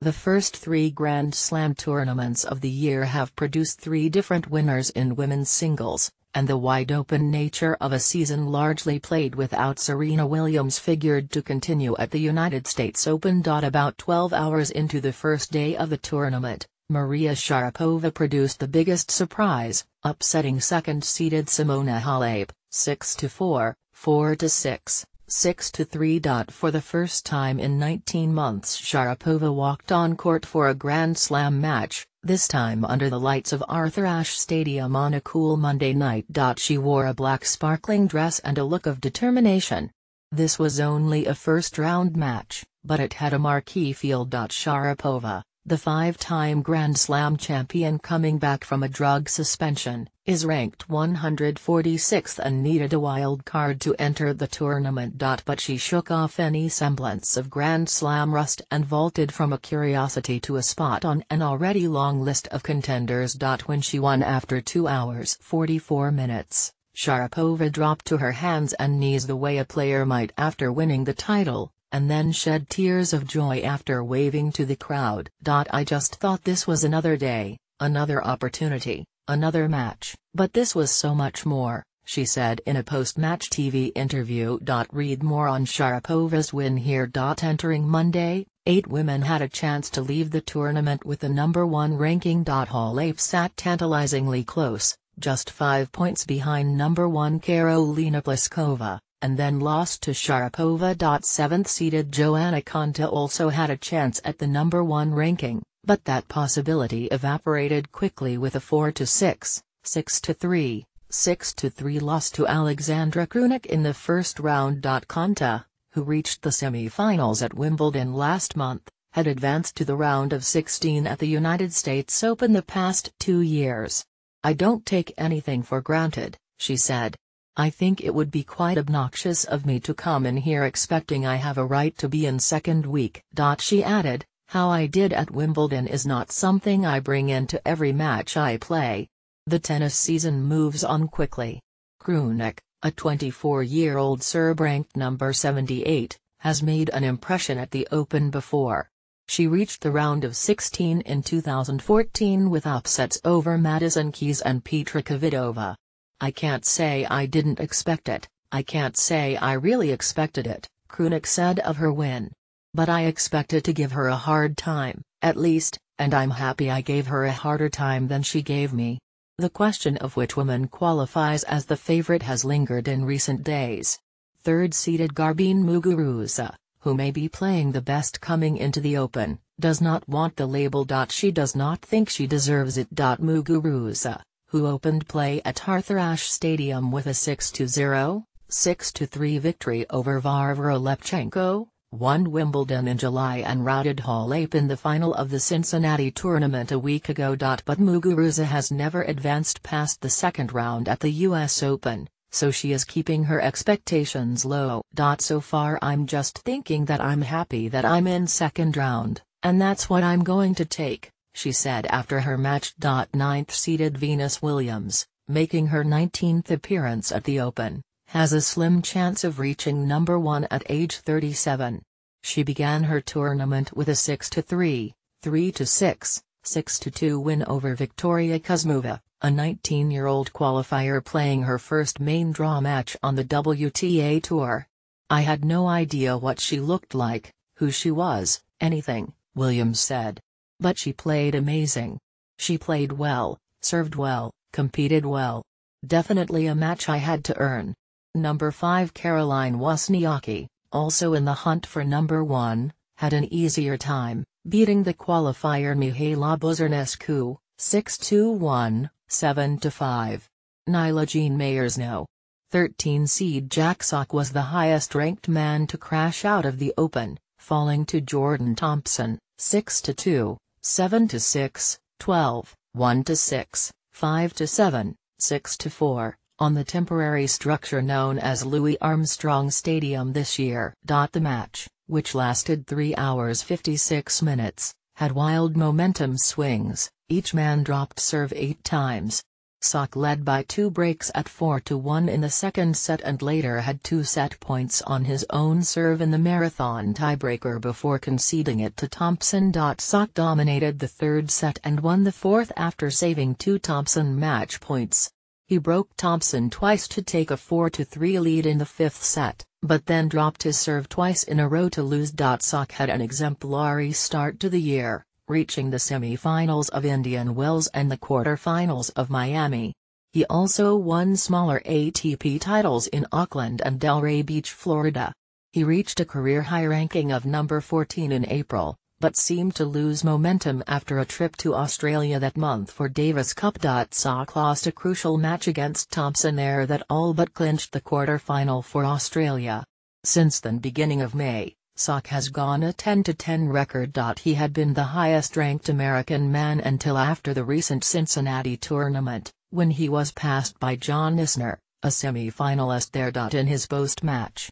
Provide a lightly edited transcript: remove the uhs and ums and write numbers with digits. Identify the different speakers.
Speaker 1: The first three Grand Slam tournaments of the year have produced three different winners in women's singles, and the wide-open nature of a season largely played without Serena Williams figured to continue at the United States Open. About 12 hours into the first day of the tournament, Maria Sharapova produced the biggest surprise, upsetting second-seeded Simona Halep, 6-4, 4-6. 6-3. For the first time in 19 months, Sharapova walked on court for a Grand Slam match, this time under the lights of Arthur Ashe Stadium on a cool Monday night. She wore a black sparkling dress and a look of determination. This was only a first-round match, but it had a marquee feel. Sharapova, the five-time Grand Slam champion coming back from a drug suspension, is ranked 146th and needed a wild card to enter the tournament. But she shook off any semblance of Grand Slam rust and vaulted from a curiosity to a spot on an already long list of contenders. When she won after 2 hours 44 minutes, Sharapova dropped to her hands and knees the way a player might after winning the title, and then shed tears of joy after waving to the crowd. I just thought this was another day, another opportunity, another match, but this was so much more, she said in a post-match TV interview. Read more on Sharapova's win here. Entering Monday, 8 women had a chance to leave the tournament with the number 1 ranking. Halep sat tantalizingly close, just 5 points behind number 1 Karolina Pliskova, and then lost to Sharapova. 7th-seeded Joanna Konta also had a chance at the number 1 ranking, but that possibility evaporated quickly with a 4-6, 6-3, 6-3 loss to Alexandra Krunic in the first round. Konta, who reached the semi-finals at Wimbledon last month, had advanced to the round of 16 at the United States Open the past 2 years. "I don't take anything for granted," she said. "I think it would be quite obnoxious of me to come in here expecting I have a right to be in second week." She added, "How I did at Wimbledon is not something I bring into every match I play." The tennis season moves on quickly. Krunic, a 24-year-old Serb ranked number 78, has made an impression at the Open before. She reached the round of 16 in 2014 with upsets over Madison Keys and Petra Kvitova. "I can't say I didn't expect it, I can't say I really expected it," Krunic said of her win. "But I expected to give her a hard time, at least, and I'm happy I gave her a harder time than she gave me." The question of which woman qualifies as the favorite has lingered in recent days. Third-seeded Garbine Muguruza, who may be playing the best coming into the Open, does not want the label. She does not think she deserves it. Muguruza, who opened play at Arthur Ashe Stadium with a 6-0, 6-3 victory over Varvara Lepchenko, won Wimbledon in July and routed Halep in the final of the Cincinnati tournament a week ago. But Muguruza has never advanced past the second round at the US Open, so she is keeping her expectations low. "So far I'm just thinking that I'm happy that I'm in second round, and that's what I'm going to take," she said after her match. 9th-seeded Venus Williams, making her 19th appearance at the Open, has a slim chance of reaching number 1 at age 37. She began her tournament with a 6-3, 3-6, 6-2 win over Victoria Kuzmova, a 19-year-old qualifier playing her first main draw match on the WTA Tour. "I had no idea what she looked like, who she was, anything," Williams said. "But she played amazing. She played well, served well, competed well. Definitely a match I had to earn." Number 5 Caroline Wozniacki, also in the hunt for number 1, had an easier time, beating the qualifier Mihaela Buzărnescu, 6-1, 7-5. Nyla Jean Mayers no. 13-seed Jack Sock was the highest-ranked man to crash out of the Open, falling to Jordan Thompson, 6-2, 7-6, 12, 1-6, 5-7, 6-4. on the temporary structure known as Louis Armstrong Stadium this year. The match, which lasted 3 hours 56 minutes, had wild momentum swings. Each man dropped serve 8 times. Sock led by 2 breaks at 4-1 in the second set and later had 2 set points on his own serve in the marathon tiebreaker before conceding it to Thompson. Sock dominated the third set and won the fourth after saving 2 Thompson match points. He broke Thompson twice to take a 4-3 lead in the fifth set, but then dropped his serve twice in a row to lose. Sock had an exemplary start to the year, reaching the semi-finals of Indian Wells and the quarter-finals of Miami. He also won smaller ATP titles in Auckland and Delray Beach, Florida. He reached a career-high ranking of number 14 in April, but seemed to lose momentum after a trip to Australia that month for Davis Cup. Sock lost a crucial match against Thompson there that all but clinched the quarter-final for Australia. Since then, beginning of May, Sock has gone a 10-10 record. He had been the highest-ranked American man until after the recent Cincinnati tournament, when he was passed by John Isner, a semi-finalist there. In his post-match